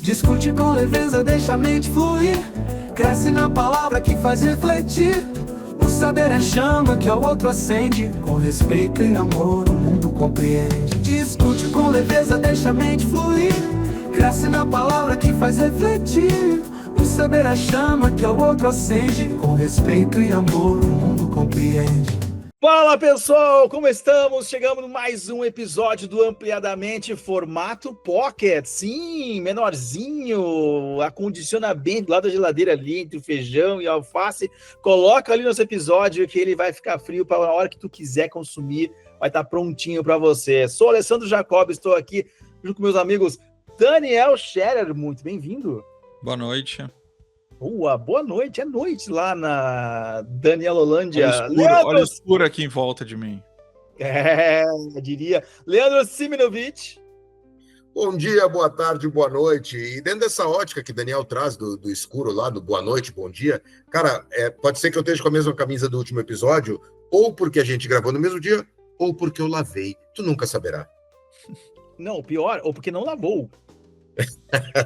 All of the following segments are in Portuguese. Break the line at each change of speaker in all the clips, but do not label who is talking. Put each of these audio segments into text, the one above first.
Discute com leveza, deixa a mente fluir. Cresce na palavra que faz refletir. O saber é chama que ao outro acende. Com respeito e amor o mundo compreende. Discute com leveza, deixa a mente fluir. Cresce na palavra que faz refletir. O saber é chama que ao outro acende. Com respeito e amor o mundo compreende.
Fala pessoal, como estamos? Chegamos em mais um episódio do Ampliadamente Formato Pocket. Sim, menorzinho, acondiciona bem do lado da geladeira ali, entre o feijão e a alface. Coloca ali nosso episódio que ele vai ficar frio para a hora que tu quiser consumir. Vai estar prontinho para você. Sou Alessandro Jacob, estou aqui junto com meus amigos Daniel Scherer. Muito bem-vindo.
Boa noite.
Boa noite, é noite lá na Danielolândia.
Olha o escuro aqui em volta de mim.
Eu diria. Leandro Siminovich.
Bom dia, boa tarde, boa noite. E dentro dessa ótica que Daniel traz do escuro lá, do boa noite, bom dia, cara, pode ser que eu esteja com a mesma camisa do último episódio, ou porque a gente gravou no mesmo dia, ou porque eu lavei. Tu nunca saberá.
Não, pior, ou porque não lavou.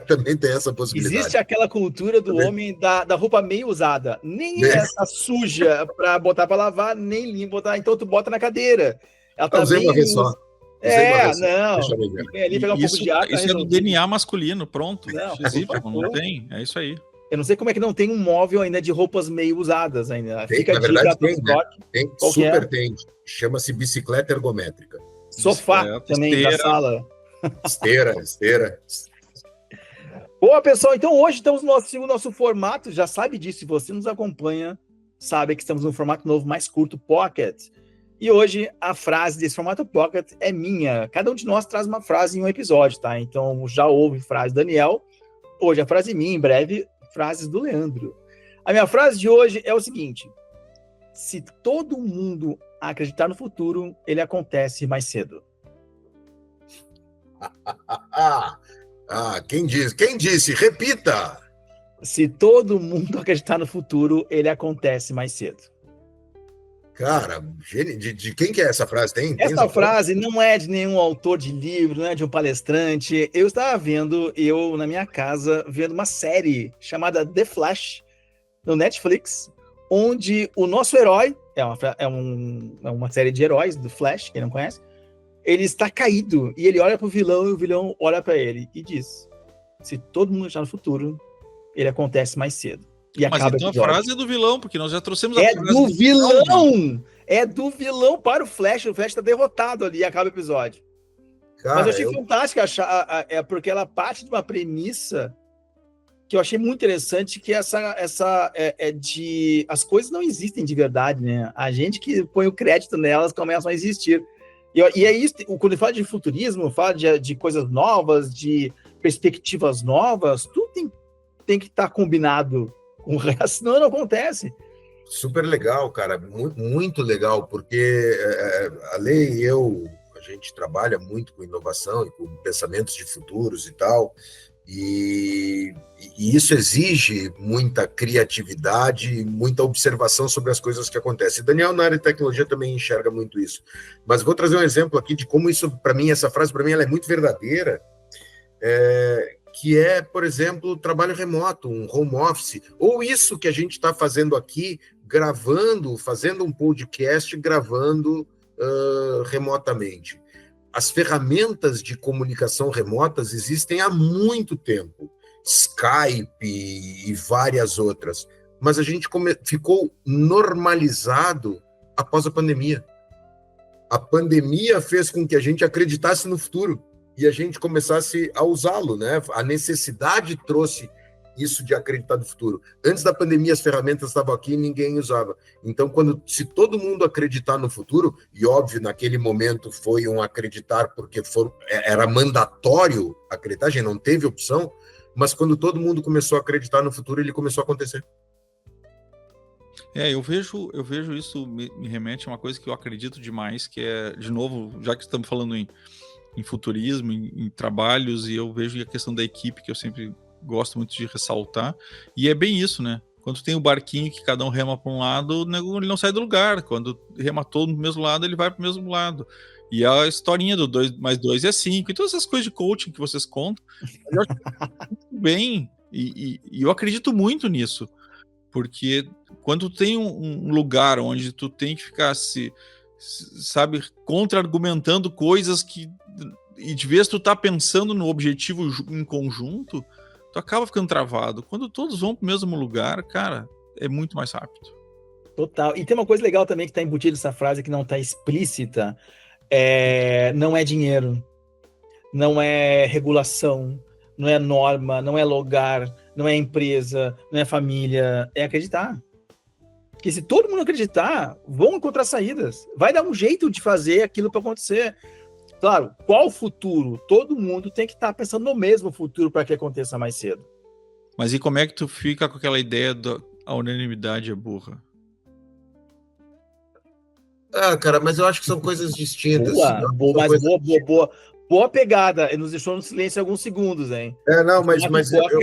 Também tem essa possibilidade.
Existe aquela cultura do homem da roupa meio usada. Nem essa suja para botar para lavar, nem limpa botar. Então tu bota na cadeira. Ela tá
usei uma vez só.
Não.
Vem ali pegar um pouco de água. Isso é do DNA masculino, pronto. Não tem, é isso aí.
Eu não sei como é que não tem um móvel ainda de roupas meio usadas ainda.
Tem, na verdade tem, super tem. Chama-se bicicleta ergométrica.
Sofá também da sala.
Esteira.
Boa, pessoal, então hoje estamos no nosso formato, já sabe disso, se você nos acompanha, sabe que estamos no formato novo, mais curto, Pocket. E hoje a frase desse formato Pocket é minha. Cada um de nós traz uma frase em um episódio, tá? Então já houve frase do Daniel, hoje a frase minha, em breve, frases do Leandro. A minha frase de hoje é o seguinte: se todo mundo acreditar no futuro, ele acontece mais cedo.
Quem disse? Repita!
Se todo mundo acreditar no futuro, ele acontece mais cedo.
Cara, de quem que é essa frase?
Essa frase não é de nenhum autor de livro, não é de um palestrante. Eu estava na minha casa, vendo uma série chamada The Flash, no Netflix, onde o nosso herói, é uma série de heróis do Flash, quem não conhece, ele está caído e ele olha para o vilão e o vilão olha para ele e diz: se todo mundo está no futuro, ele acontece mais cedo. E
mas então a frase é do vilão, porque nós já trouxemos a
frase do vilão! É do vilão para o Flash está derrotado ali e acaba o episódio. Cara, mas eu achei fantástico porque ela parte de uma premissa que eu achei muito interessante, que as coisas não existem de verdade, né? A gente que põe o crédito nelas começam a existir. E é isso, quando ele fala de futurismo, fala de coisas novas, de perspectivas novas, tudo tem que estar combinado com o resto, senão não acontece.
Super legal, cara, muito, muito legal, porque a Lei e a gente trabalha muito com inovação e com pensamentos de futuros e tal, e isso exige muita criatividade, muita observação sobre as coisas que acontecem. Daniel, na área de tecnologia, também enxerga muito isso. Mas vou trazer um exemplo aqui de como isso, para mim, essa frase, para mim, ela é muito verdadeira, que é, por exemplo, trabalho remoto, um home office, ou isso que a gente está fazendo aqui, fazendo um podcast, gravando remotamente. As ferramentas de comunicação remotas existem há muito tempo, Skype e várias outras, mas a gente ficou normalizado após a pandemia. A pandemia fez com que a gente acreditasse no futuro e a gente começasse a usá-lo, né? A necessidade trouxe isso de acreditar no futuro. Antes da pandemia, as ferramentas estavam aqui e ninguém usava. Então, se todo mundo acreditar no futuro, e óbvio, naquele momento foi um acreditar porque era mandatório acreditar, a gente não teve opção, mas quando todo mundo começou a acreditar no futuro, ele começou a acontecer.
Eu vejo isso, me remete a uma coisa que eu acredito demais, que é, de novo, já que estamos falando em futurismo, em trabalhos, e eu vejo a questão da equipe, que eu sempre gosto muito de ressaltar, e é bem isso, né? Quando tem o barquinho que cada um rema para um lado, ele não sai do lugar. Quando rema todo no mesmo lado, ele vai para o mesmo lado. E a historinha do 2 mais 2 é 5, e todas essas coisas de coaching que vocês contam, eu acho bem, e eu acredito muito nisso, porque quando tu tem um lugar onde tu tem que ficar sabe, contra-argumentando coisas e de vez tu tá pensando no objetivo em conjunto, tu acaba ficando travado. Quando todos vão pro mesmo lugar, cara, é muito mais rápido.
Total. E tem uma coisa legal também que tá embutida nessa frase, que não tá explícita, não é dinheiro, não é regulação, não é norma, não é lugar, não é empresa, não é família, é acreditar. Porque se todo mundo acreditar, vão encontrar saídas. Vai dar um jeito de fazer aquilo para acontecer. Claro, qual futuro? Todo mundo tem que estar pensando no mesmo futuro para que aconteça mais cedo.
Mas e como é que tu fica com aquela ideia da unanimidade é burra?
Cara, mas eu acho que são coisas distintas.
Boa pegada. Ele nos deixou no silêncio alguns segundos, hein?
Não, mas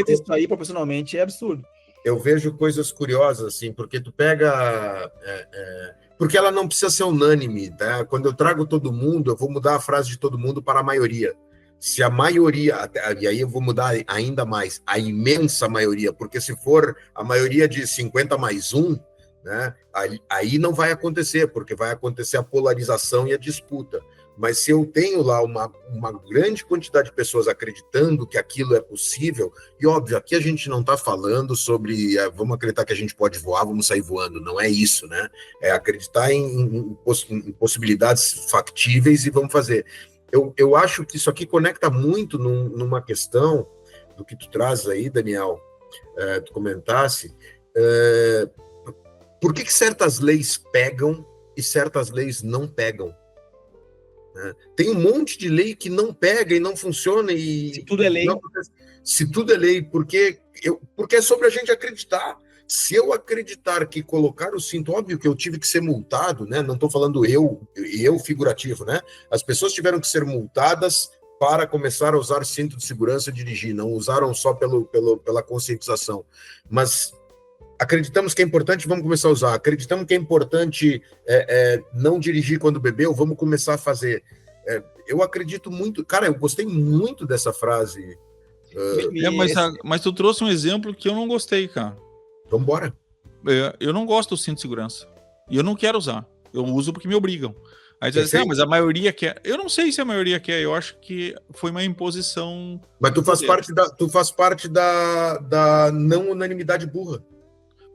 isso aí, proporcionalmente, é absurdo.
Eu vejo coisas curiosas, assim, porque tu pega... porque ela não precisa ser unânime, tá? Quando eu trago todo mundo, eu vou mudar a frase de todo mundo para a maioria. Se a maioria... E aí eu vou mudar ainda mais, a imensa maioria, porque se for a maioria de 50 mais 1, né, aí não vai acontecer, porque vai acontecer a polarização e a disputa. Mas se eu tenho lá uma grande quantidade de pessoas acreditando que aquilo é possível, e óbvio, aqui a gente não está falando sobre vamos acreditar que a gente pode voar, vamos sair voando, não é isso, né? É acreditar em possibilidades factíveis e vamos fazer. Eu acho que isso aqui conecta muito numa questão do que tu traz aí, Daniel, tu comentasse, por que certas leis pegam e certas leis não pegam? Tem um monte de lei que não pega e não funciona.
Se tudo é lei.
Se tudo é lei, porque é sobre a gente acreditar. Se eu acreditar que colocar o cinto, óbvio que eu tive que ser multado, né? Não estou falando eu figurativo, né? As pessoas tiveram que ser multadas para começar a usar cinto de segurança e dirigir, não usaram só pela conscientização. Mas acreditamos que é importante, vamos começar a usar. Acreditamos que é importante não dirigir quando bebeu, vamos começar a fazer. Eu acredito muito... Cara, eu gostei muito dessa frase.
Mas tu trouxe um exemplo que eu não gostei, cara.
Vamos embora.
Eu não gosto do cinto de segurança. E eu não quero usar. Eu uso porque me obrigam. Aí tu diz assim, mas a maioria quer. Eu não sei se a maioria quer, eu acho que foi uma imposição.
Mas tu faz parte da não unanimidade burra.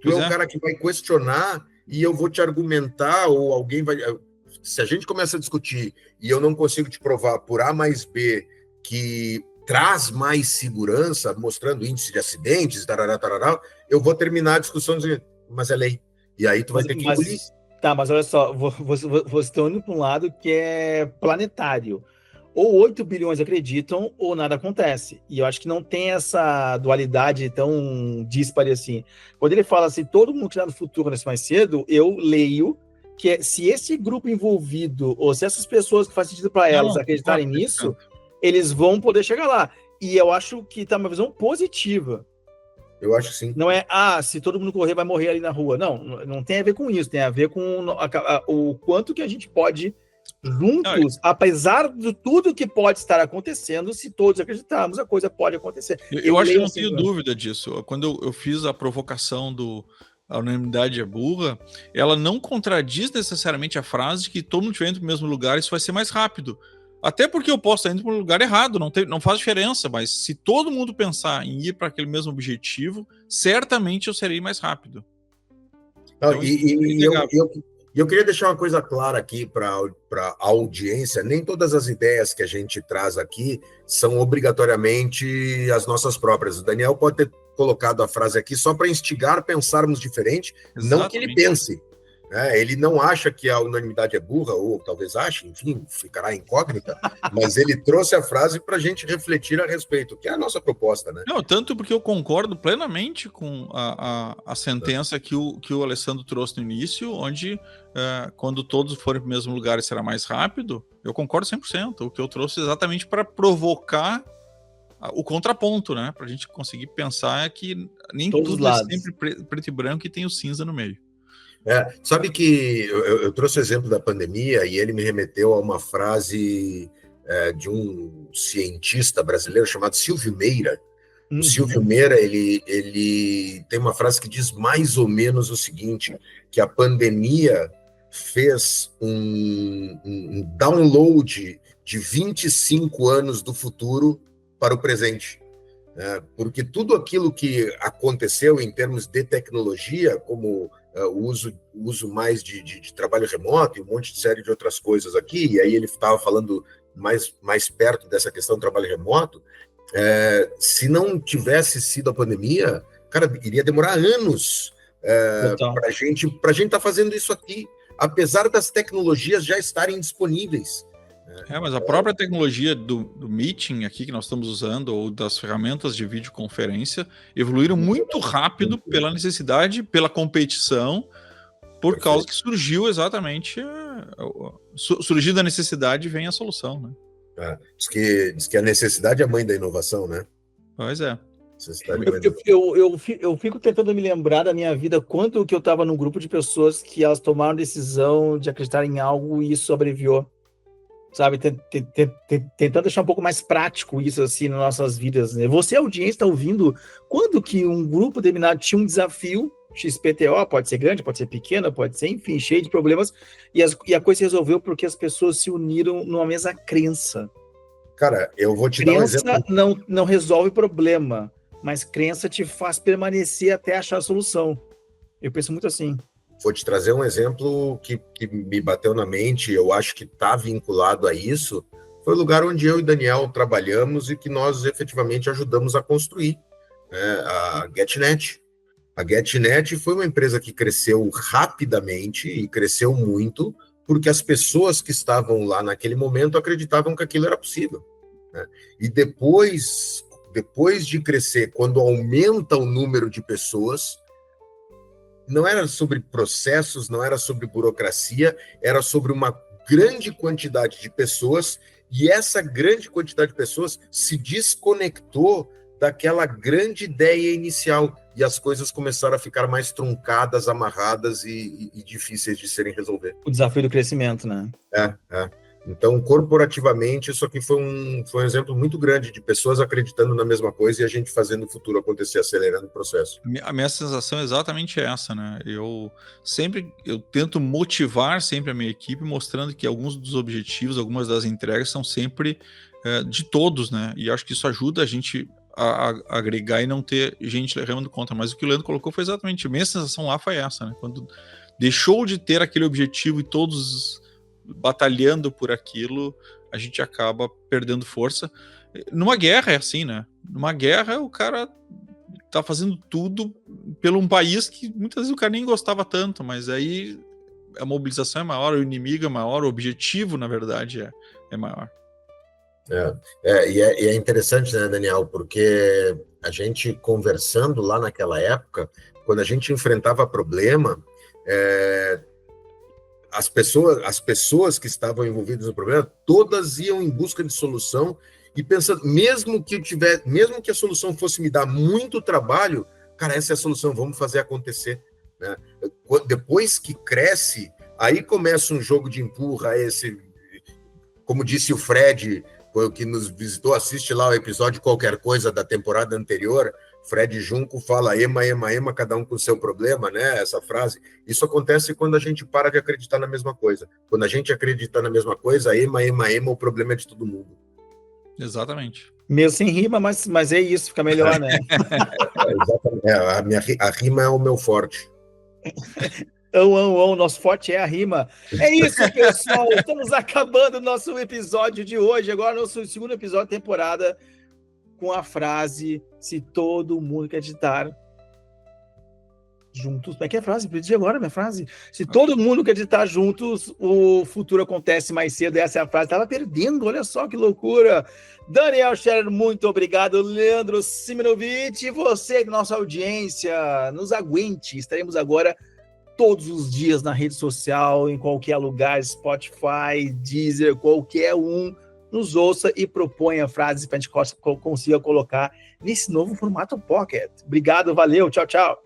Tu é um cara que vai questionar e eu vou te argumentar, ou alguém vai... Se a gente começa a discutir e eu não consigo te provar por A mais B que traz mais segurança, mostrando índice de acidentes, tarará, eu vou terminar a discussão dizendo, mas é lei. E aí tu vai ter que engolir.
Tá, mas olha só, você está indo para um lado que é planetário. Ou 8 bilhões acreditam, ou nada acontece. E eu acho que não tem essa dualidade tão díspare assim. Quando ele fala assim, todo mundo que está no futuro nasce mais cedo, eu leio que se esse grupo envolvido, ou se essas pessoas que faz sentido para elas acreditarem nisso, eles vão poder chegar lá. E eu acho que está uma visão positiva.
Eu acho que sim.
Não é, se todo mundo correr, vai morrer ali na rua. Não tem a ver com isso. Tem a ver com o quanto que a gente pode... juntos, apesar de tudo que pode estar acontecendo, se todos acreditarmos, a coisa pode acontecer.
Eu acho que não tenho dúvida disso. Quando eu fiz a provocação a unanimidade é burra, ela não contradiz necessariamente a frase de que todo mundo estiver indo para o mesmo lugar, isso vai ser mais rápido. Até porque eu posso estar indo para um lugar errado, não faz diferença, mas se todo mundo pensar em ir para aquele mesmo objetivo, certamente eu serei mais rápido.
Então, eu queria deixar uma coisa clara aqui para a audiência: nem todas as ideias que a gente traz aqui são obrigatoriamente as nossas próprias. O Daniel pode ter colocado a frase aqui só para instigar a pensarmos diferente, não que ele pense. Ele não acha que a unanimidade é burra, ou talvez ache, enfim, ficará incógnita, mas ele trouxe a frase para a gente refletir a respeito, que é a nossa proposta, né?
Não, tanto porque eu concordo plenamente com a sentença que o Alessandro trouxe no início, onde quando todos forem para o mesmo lugar será mais rápido. Eu concordo 100%. O que eu trouxe exatamente para provocar o contraponto, né? Para a gente conseguir pensar que nem tudo é sempre preto e branco e tem o cinza no meio.
Sabe que eu trouxe o exemplo da pandemia e ele me remeteu a uma frase de um cientista brasileiro chamado Silvio Meira, O Silvio Meira, ele tem uma frase que diz mais ou menos o seguinte, que a pandemia fez um download de 25 anos do futuro para o presente. Porque tudo aquilo que aconteceu em termos de tecnologia, como o uso mais de trabalho remoto e um monte de série de outras coisas aqui, e aí ele estava falando mais perto dessa questão do trabalho remoto, se não tivesse sido a pandemia, cara, iria demorar anos para a gente estar fazendo isso aqui, apesar das tecnologias já estarem disponíveis.
Mas a própria tecnologia do meeting aqui que nós estamos usando, ou das ferramentas de videoconferência, evoluíram muito rápido pela necessidade, pela competição, por causa que surgiu exatamente, surgindo a necessidade vem a solução, né?
Diz que a necessidade é a mãe da inovação, né?
Pois é.
Eu fico tentando me lembrar da minha vida, quanto que eu estava num grupo de pessoas que elas tomaram decisão de acreditar em algo e isso abreviou, sabe? Tentando deixar um pouco mais prático isso assim nas nossas vidas, né? Você, audiência, está ouvindo quando que um grupo determinado tinha um desafio, XPTO, pode ser grande, pode ser pequena, pode ser, enfim, cheio de problemas, e a coisa se resolveu porque as pessoas se uniram numa mesma crença.
Cara, eu vou te dar um exemplo.
Crença não resolve problema, mas crença te faz permanecer até achar a solução. Eu penso muito assim.
Vou te trazer um exemplo que me bateu na mente, eu acho que está vinculado a isso. Foi o lugar onde eu e Daniel trabalhamos e que nós efetivamente ajudamos a construir, né? A GetNet. A GetNet foi uma empresa que cresceu rapidamente e cresceu muito porque as pessoas que estavam lá naquele momento acreditavam que aquilo era possível, né? E depois de crescer, quando aumenta o número de pessoas, não era sobre processos, não era sobre burocracia, era sobre uma grande quantidade de pessoas, e essa grande quantidade de pessoas se desconectou daquela grande ideia inicial, e as coisas começaram a ficar mais truncadas, amarradas e difíceis de serem resolvidas.
O desafio do crescimento, né?
Então, corporativamente, isso aqui foi um exemplo muito grande de pessoas acreditando na mesma coisa e a gente fazendo o futuro acontecer, acelerando o processo.
A minha sensação é exatamente essa, né? Eu tento motivar sempre a minha equipe, mostrando que alguns dos objetivos, algumas das entregas são sempre de todos, né? E acho que isso ajuda a gente a agregar e não ter gente remando contra. Mas o que o Leandro colocou foi exatamente, a minha sensação lá foi essa, né? Quando deixou de ter aquele objetivo e todos batalhando por aquilo, a gente acaba perdendo força. Numa guerra é assim, né? Numa guerra o cara tá fazendo tudo pelo um país que muitas vezes o cara nem gostava tanto, mas aí a mobilização é maior, o inimigo é maior, o objetivo, na verdade, é maior.
E é interessante, né, Daniel, porque a gente conversando lá naquela época, quando a gente enfrentava problema, as pessoas que estavam envolvidas no problema, todas iam em busca de solução e pensando, mesmo que a solução fosse me dar muito trabalho, cara, essa é a solução, vamos fazer acontecer, né? Depois que cresce, aí começa um jogo de empurra, como disse o Fred, que nos visitou, assiste lá o episódio Qualquer Coisa da temporada anterior, Fred Junco fala ema, ema, ema, cada um com o seu problema, né? Essa frase. Isso acontece quando a gente para de acreditar na mesma coisa. Quando a gente acredita na mesma coisa, ema, ema, ema, o problema é de todo mundo.
Exatamente.
Mesmo sem rima, mas é isso, fica melhor, né?
Exatamente. A rima é o meu forte.
Nosso forte é a rima. É isso, pessoal. Estamos acabando o nosso episódio de hoje. Agora, nosso segundo episódio da temporada, com a frase: se todo mundo acreditar juntos. Como é que é a frase? Perdi agora a minha frase. Se todo mundo acreditar juntos, o futuro acontece mais cedo. Essa é a frase. Estava perdendo, olha só que loucura. Daniel Scherer, muito obrigado. Leandro Siminovich, e você, nossa audiência, nos aguente. Estaremos agora todos os dias na rede social, em qualquer lugar, Spotify, Deezer, qualquer um, nos ouça e proponha frases para a gente consiga colocar nesse novo formato Pocket. Obrigado, valeu, tchau, tchau.